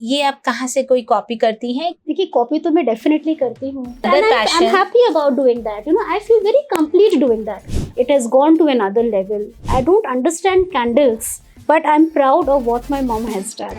ये आप कहाँ से कोई कॉपी करती हैं? देखिए कॉपी तो मैं डेफिनेटली करती हूँ Other and passion? I'm happy about doing that. You know, I feel very complete doing that. It has gone to another level. I don't understand candles, but I'm proud of what my mom has done.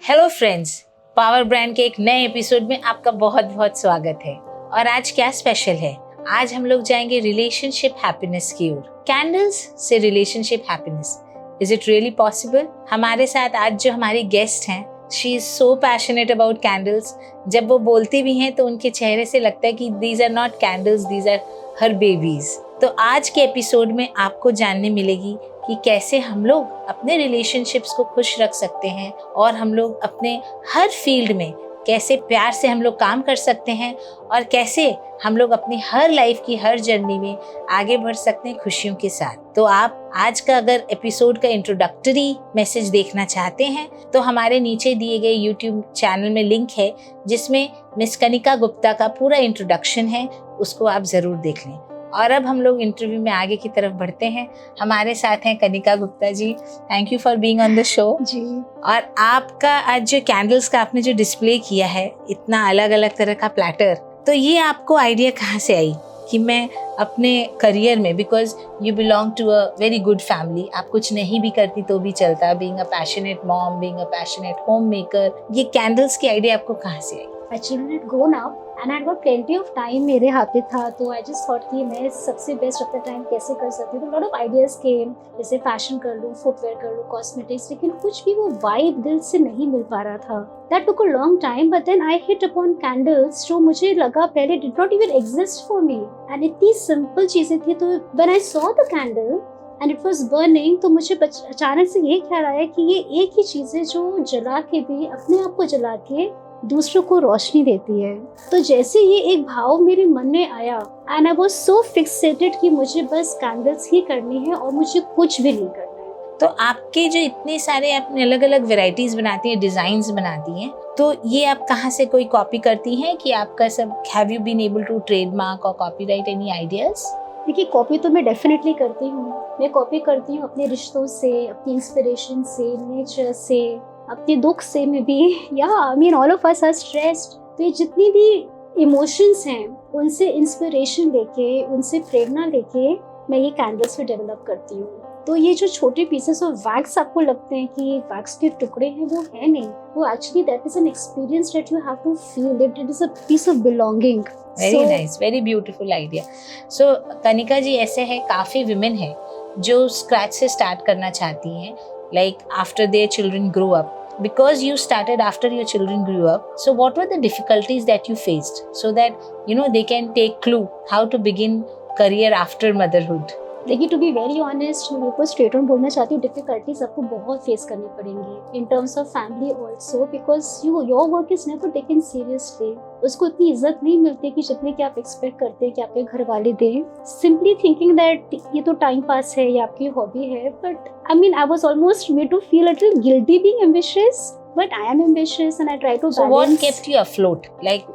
Hello friends, power brand के एक नए episode में आपका बहुत बहुत स्वागत है। और आज क्या स्पेशल है? आज हम लोग जाएंगे रिलेशनशिप हैप्पीनेस की ओर। कैंडल्स से relationship happiness, is it really possible? हमारे साथ आज जो हमारी गेस्ट हैं, she is so passionate about candles. जब वो बोलती भी हैं तो उनके चेहरे से लगता है कि these are not candles, these are her babies. तो आज के एपिसोड में आपको जानने मिलेगी कि कैसे हम लोग अपने रिलेशनशिप्स को खुश रख सकते हैं और हम लोग अपने हर फील्ड में कैसे प्यार से हम लोग काम कर सकते हैं और कैसे हम लोग अपनी हर लाइफ की हर जर्नी में आगे बढ़ सकते हैं खुशियों के साथ। तो आप आज का अगर एपिसोड का इंट्रोडक्टरी मैसेज देखना चाहते हैं तो हमारे नीचे दिए गए यूट्यूब चैनल में लिंक है जिसमें मिस कनिका गुप्ता का पूरा इंट्रोडक्शन है, उसको आप ज़रूर देख लें। और अब हम लोग इंटरव्यू में आगे की तरफ बढ़ते हैं। हमारे साथ हैं Kanika Gupta ji. Thank you for being on the show जी। और आपका आज जो कैंडल्स का आपने जो डिस्प्ले किया है, इतना अलग अलग तरह का प्लेटर, तो ये आपको आइडिया कहाँ से आई कि मैं अपने करियर में, because you belong to a very good family, आप कुछ नहीं भी करती तो भी चलता, being a passionate mom, being a passionate home maker, ये कैंडल्स की आइडिया आपको कहाँ से आई? Actually it grown up and I had got plenty of time मेरे हाथ पे था, तो I just thought कि मैं सबसे बेस्ट अपना टाइम कैसे कर सकती हूँ। तो lot of ideas came, जैसे फैशन कर लूँ, फुटवेयर कर लूँ, कॉस्मेटिक्स, लेकिन कुछ भी वो वाइब दिल से नहीं मिल पा रहा था। That took a long time, but then I hit upon candles जो मुझे लगा पहले did not even exist for me, and इतनी सिंपल चीजें थी। तो when I saw the candle and it was burning, तो मुझे अचानक से ये ख्याल आया कि ये एक ही चीज़ है जो जला के भी अपने आप को जला के दूसरों को रोशनी देती है। तो जैसे ये एक भाव मेरे मन में आया and I was so fixated कि मुझे बस कैंडल्स ही करनी है और मुझे कुछ भी नहीं करना है। तो आपके जो इतने सारे आपने अलग अलग वेराइटीज बनाती हैं, डिजाइन्स बनाती हैं, तो ये आप कहाँ से कोई कॉपी करती हैं कि आपका सब, have you been able to trademark और कॉपीराइट एनी आइडियाज? देखिए कॉपी तो मैं डेफिनेटली करती हूँ। मैं कॉपी करती हूँ अपने रिश्तों से, अपनी इंस्पिरेशन से, नेचर से, अपने दुख से में भी। या I mean all of us are stressed, तो ये जितनी भी इमोशंस हैं उनसे इंस्पिरेशन लेके, उनसे प्रेरणा लेके मैं ये कैंडल्स पे डेवलप करती हूँ। तो ये जो छोटे पीसेस ऑफ वैक्स आपको लगते हैं कि वैक्स के टुकड़े हैं, वो है नहीं, वो actually that is an experience that you have to feel, it is a piece of belonging. Very nice, very beautiful idea. So Kanika ji, ऐसे है काफ़ी विमेन है जो स्क्रैच से स्टार्ट करना चाहती हैं, like after their children grew up, because you started after your children grew up. So what were the difficulties that you faced so that they can take clue how to begin career after motherhood? देखिए to be very honest, मैं बिल्कुल straight on बोलना चाहती हूँ, difficulties आपको बहुत face करनी पड़ेंगी in terms of family also, because your work is never taken seriously. उसको इतनी इज्जत नहीं मिलती कि जितने कि आप एक्सपेक्ट करते हैं कि आपके घर वाले दें, सिंपली थिंकिंग दैट ये तो टाइम पास है या आपकी हॉबी है। But I mean I was almost made to feel a little guilty being ambitious, but I am ambitious and I try to balance. So what kept you afloat? Like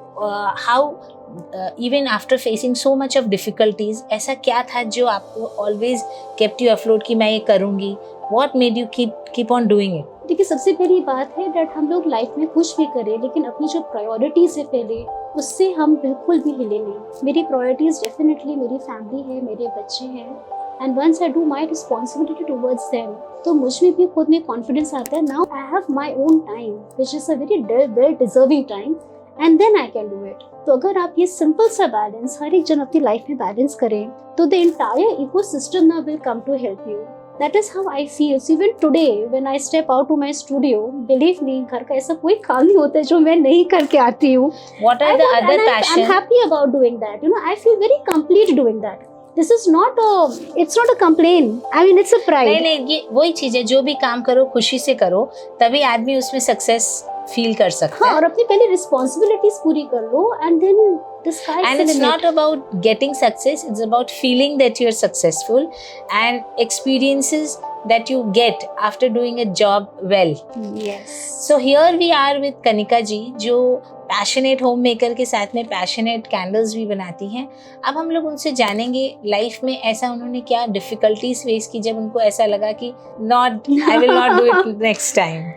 how even after facing so much of difficulties, ऐसा क्या था जो आपको always kept you afloat कि मैं ये करूँगी? What made you keep on doing it? देखिए सबसे पहली बात है that हम लोग लाइफ में कुछ भी करें, लेकिन अपनी जो प्रायोरिटीज है पहले, उससे हम बिल्कुल भी हिले नहीं। मेरी प्रायोरिटीज डेफिनेटली मेरी फैमिली है, मेरे बच्चे हैं, and once I do my responsibility towards them, तो मुझ में भी खुद में कॉन्फिडेंस आता है। Now I have my own time, which is a very well deserving time, and then I can do it. तो अगर आप ये सिंपल सा बैलेंस हर एक जन अपनी लाइफ में बैलेंस करें, तो the entire ecosystem now will come to help you. That is how I feel. So even today, when I step out to my studio, believe me, घर का ऐसा कोई काम नहीं होता है जो मैं नहीं करके आती हूँ. What are the other passions? I'm happy about doing that. I feel very complete doing that. This is not it's not a complaint. I mean, it's a pride. नहीं, ये वही चीज है, जो भी काम करो खुशी से करो, तभी आदमी उसमें सक्सेस फील कर सकता है। हाँ, और अपनी पहले रिस्पॉन्सिबिलिटीज पूरी कर लो and then the sky is the limit. And it's not about getting success, it's about feeling that you're successful and experiences that you get after doing a job well. Yes. So here we are with Kanika जी, जो passionate home maker के साथ में passionate candles भी बनाती हैं. अब हम लोग उनसे जानेंगे लाइफ में ऐसा उन्होंने क्या डिफिकल्टीज फेस की जब उनको ऐसा लगा कि I will not do it next time.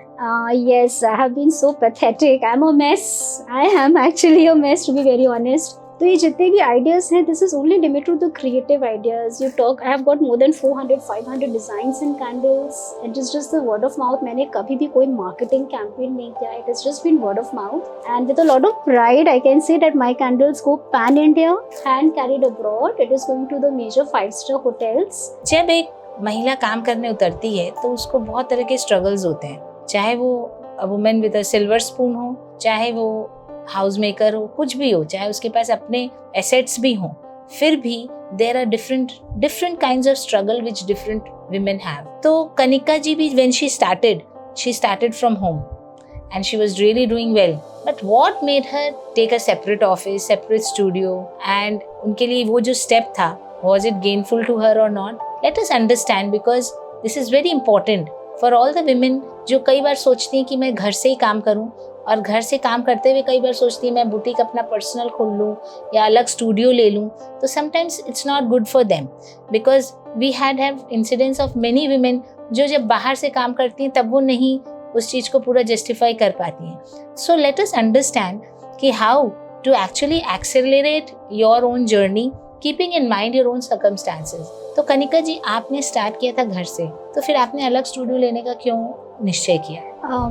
Yes, I have been so pathetic. I'm a mess. I am actually a mess, to be very honest. तो ये जितने भी आइडियाज हैं, this is only limited to the creative ideas. You talk, I have got more than 400-500 designs in candles. It is just the word of mouth. मैंने कभी भी कोई marketing campaign नहीं किया. It is just been word of mouth and with a lot of pride I can say that my candles go pan India, hand carried abroad. It is going to the major 5-star hotels. जब एक महिला काम करने उतरती है तो उसको बहुत तरह के स्ट्रगल्स होते हैं, चाहे वो women with a silver spoon हो, चाहे वो हाउस मेकर हो, कुछ भी हो, चाहे उसके पास अपने एसेट्स भी हों, फिर भी there are different kinds of struggle which different women have. तो कनिका जी भी when she started from home and she was really doing well, but what made her take a separate office, separate studio, and उनके लिए वो जो स्टेप था, was it gainful to her or not? Let us understand, because this is very important for all the women जो कई बार सोचती हैं कि मैं घर से ही काम करूं, और घर से काम करते हुए कई बार सोचती है मैं बुटीक अपना पर्सनल खोल लूँ या अलग स्टूडियो ले लूँ. तो sometimes it's not good for them, because we have incidents of many women जो जब बाहर से काम करती हैं तब वो नहीं उस चीज़ को पूरा जस्टिफाई कर पाती हैं. सो लेट अस अंडरस्टैंड कि how to actually accelerate your own journey keeping in mind your own circumstances. तो कनिका जी, आपने स्टार्ट किया था घर से, तो फिर आपने अलग स्टूडियो लेने का क्यों निश्चय किया?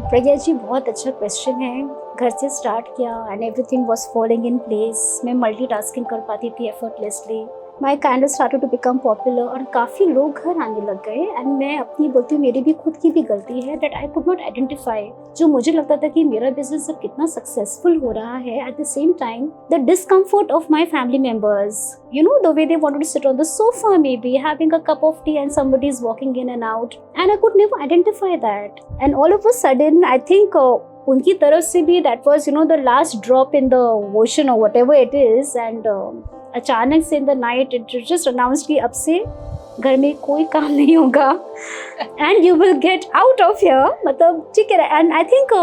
प्रज्ञा जी, बहुत अच्छा क्वेश्चन है. घर से स्टार्ट किया and everything was following in place. मैं मल्टीटास्किंग कर पाती थी effortlessly. My candle started to become popular और काफ़ी लोग घर आने लग गए. एंड मैं अपनी बोलती हूँ, मेरी भी खुद की भी गलती है that I could not identify. जो मुझे लगता था कि मेरा बिजनेस अब कितना सक्सेसफुल हो रहा है, at the same time the discomfort of my family members, you know, the way they wanted to sit on the sofa, maybe having a cup of tea and somebody is walking in and out, and I could never identify that. And all of a sudden I think उनकी तरफ से भी that was, you know, the last drop in the ocean or whatever it is. And अचानक से in the night it just announced कि अब से घर में कोई काम नहीं होगा and you will get out of here. मतलब ठीक है. And I think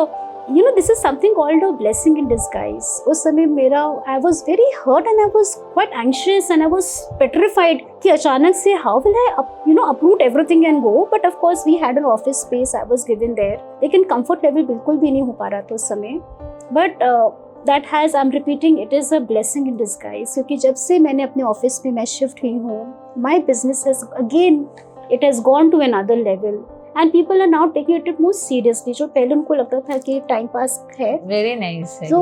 you know, this is something called a blessing in disguise. उस समय मेरा I was very hurt and I was quite anxious and I was petrified कि अचानक से how will I uproot everything and go. But of course we had an office space I was given there. लेकिन comfort level बिल्कुल भी नहीं हो पा रहा था उस समय. But that has, I'm repeating, it is a blessing in disguise. क्योंकि जब से मैंने अपने ऑफिस में मैं शिफ्ट हुई हूँ, my business has again, it has gone to another level. And people are now taking it more seriously. जो पहले उनको लगता था कि टाइम पास है. Very nice. So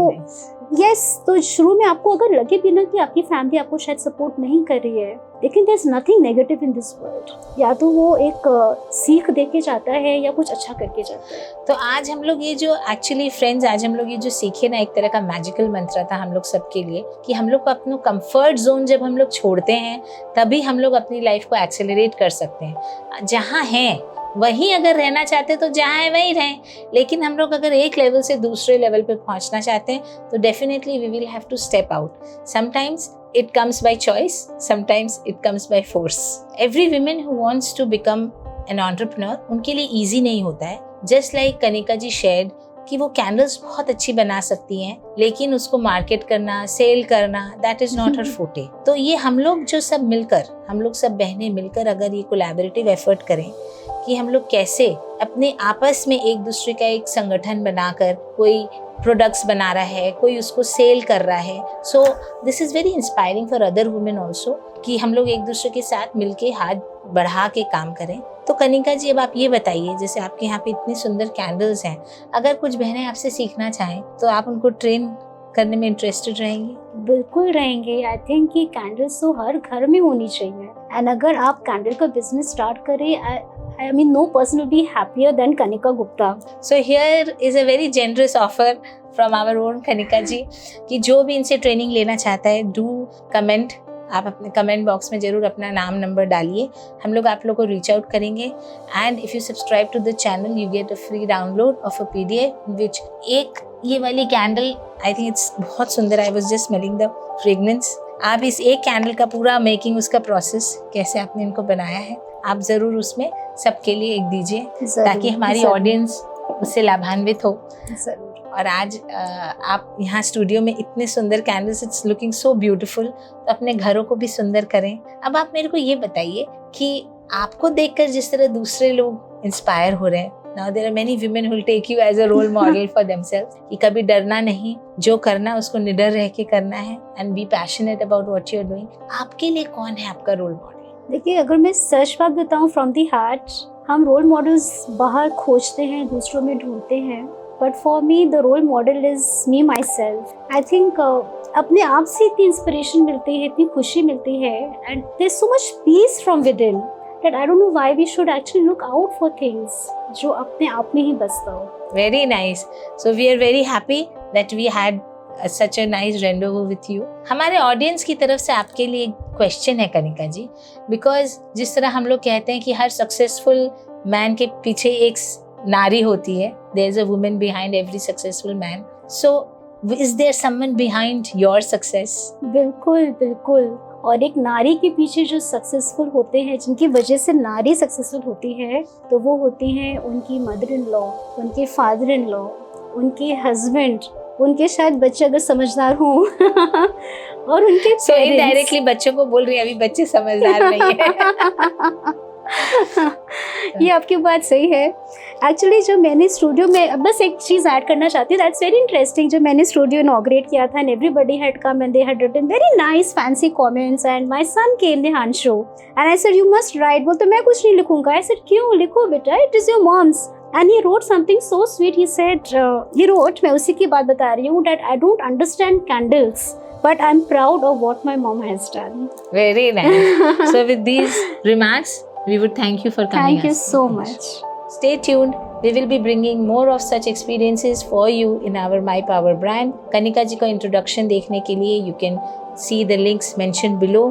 yes, तो शुरू में आपको अगर लगे भी ना कि आपकी फैमिली आपको शायद सपोर्ट नहीं कर रही है, लेकिन there is nothing negative in this world. या तो वो एक सीख दे के जाता है या कुछ अच्छा करके जाता है. तो आज हम लोग ये जो एक्चुअली फ्रेंड्स, आज हम लोग ये जो सीखे ना, एक तरह का मैजिकल मंत्र था हम लोग सबके लिए कि हम लोग को अपना कंफर्ट जोन जब हम लोग छोड़ते हैं तभी हम लोग अपनी लाइफ को एक्सेलरेट कर सकते हैं. जहाँ हैं वहीं अगर रहना चाहते हैं तो जहाँ है वहीं रहें, लेकिन हम लोग अगर एक लेवल से दूसरे लेवल पे पहुँचना चाहते हैं तो definitely we will have to step out. Sometimes it comes by choice, sometimes it comes by force. Every woman who wants to become an entrepreneur, उनके लिए easy नहीं होता है. Just like कनिका जी shared कि वो कैंडल्स बहुत अच्छी बना सकती हैं, लेकिन उसको मार्केट करना, सेल करना, दैट इज नॉट हर फोटे. तो ये हम लोग जो सब मिलकर, हम लोग सब बहनें मिलकर अगर ये कोलैबोरेटिव एफर्ट करें कि हम लोग कैसे अपने आपस में एक दूसरे का एक संगठन बनाकर कोई प्रोडक्ट्स बना रहा है, कोई उसको सेल कर रहा है. So this is very inspiring for other women also कि हम लोग एक दूसरे के साथ मिलके हाथ बढ़ा के काम करें. तो कनिका जी, अब आप ये बताइए, जैसे आपके यहाँ पे इतनी सुंदर कैंडल्स हैं, अगर कुछ बहनें आपसे सीखना चाहें तो आप उनको ट्रेन करने में इंटरेस्टेड रहेंगी? बिल्कुल रहेंगे. आई थिंक कि कैंडल्स तो हर घर में होनी चाहिए. एंड अगर आप कैंडल का बिजनेस स्टार्ट करें, I mean, no person will be happier than Kanika Gupta. So here is a very generous offer from our own Kanika जी कि जो भी इनसे ट्रेनिंग लेना चाहता है, do comment. आप अपने कमेंट बॉक्स में जरूर अपना नाम, नंबर डालिए. हम लोग आप लोग को रीच आउट करेंगे. And if you subscribe to the channel you get a free download of a PDF which एक ये वाली कैंडल, आई थिंक इट्स बहुत सुंदर. I was just smelling the fragrance. आप इस एक कैंडल का पूरा मेकिंग, उसका प्रोसेस कैसे आपने इनको बनाया है, आप ज़रूर उसमें सबके लिए एक दीजिए ताकि हमारी जरूर। ऑडियंस उससे लाभान्वित हो। जरूर। और आज आप यहाँ स्टूडियो में इतने सुंदर candles, it's looking so beautiful, तो अपने घरों को भी सुंदर करें। अब आप मेरे को ये बताइए कि आपको देखकर जिस तरह दूसरे लोग इंस्पायर हो रहे हैं, now there are many women who will take you as a role model for themselves, कि कभी डरना नहीं, जो करना उसको निडर रह के करना है and be passionate about what you are doing. आपके लिए कौन है आपका रोल मॉडल? देखिए, अगर मैं सच बात बताऊं फ्रॉम दी हार्ट, हम रोल मॉडल्स बाहर खोजते हैं, दूसरों में ढूंढते हैं, but for me the role model is me myself. I think अपने आप से इतनी इंस्पिरेशन मिलती है, इतनी खुशी मिलती है, and there is so much peace from within that I don't know why we should actually look out for things जो अपने आप में ही बसता हो। Very nice. So we are very happy that we had such a nice rendezvous with you. हमारे audience की तरफ से आपके लिए एक क्वेश्चन है कनिका जी, बिकॉज जिस तरह हम लोग कहते हैं कि हर सक्सेसफुल मैन के पीछे एक नारी होती है, there is a woman behind every successful man. So is there someone behind your success? बिल्कुल बिल्कुल। और एक नारी के पीछे जो सक्सेसफुल होते हैं, जिनकी वजह से नारी सक्सेसफुल होती है, तो वो होती हैं उनकी मदर इन लॉ, उनके फादर इन लॉ, उनके हस्बैंड, उनके शायद बच्चे अगर समझदार हों और उनके So indirectly बच्चों को बोल रही है अभी बच्चे समझदार नहीं है। ये आपकी बात सही है। एक्चुअली जब मैंने स्टूडियो में, बस एक चीज़ ऐड करना चाहती हूँ, दैट्स वेरी इंटरेस्टिंग। जब मैंने स्टूडियो इनॉग्रेट किया था and everybody had come and they had written very nice fancy comments and my son came Dihanshu and I said you must write. बोलते मैं कुछ नहीं लिखूंगा। आई सेड क्यों? लिखो बेटा, it is your mom's. And he wrote something so sweet. He said, he wrote, मैं उसी की बात बता रही हूँ, that I don't understand candles, but I'm proud of what my mom has done. Very nice. So with these remarks, we would thank you for coming. Thank you so much. Stay tuned. We will be bringing more of such experiences for you in our My Power brand. Kanika जी का introduction देखने के लिए you can see the links mentioned below.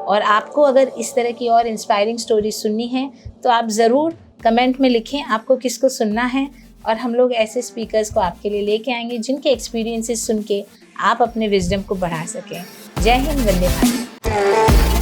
और आपको अगर इस तरह की और इंस्पायरिंग स्टोरी सुननी है तो आप ज़रूर कमेंट में लिखें आपको किसको सुनना है, और हम लोग ऐसे स्पीकर्स को आपके लिए लेके आएंगे जिनके एक्सपीरियंसेस सुन के आप अपने विजडम को बढ़ा सकें। जय हिंद, वंदे मातरम।